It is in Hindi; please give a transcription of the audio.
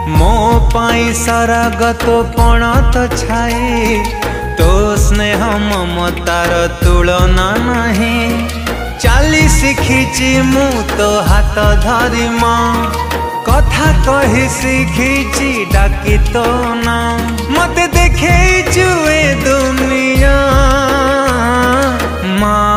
मो पाई सारा गत पण तो छाए तो स्नेह ममतार तुलना नहीं चाली शिखिची मु तो हाथ धरी माँ कथा कही शिखिची डाकी तो ना मत देखे जुए दुनिया माँ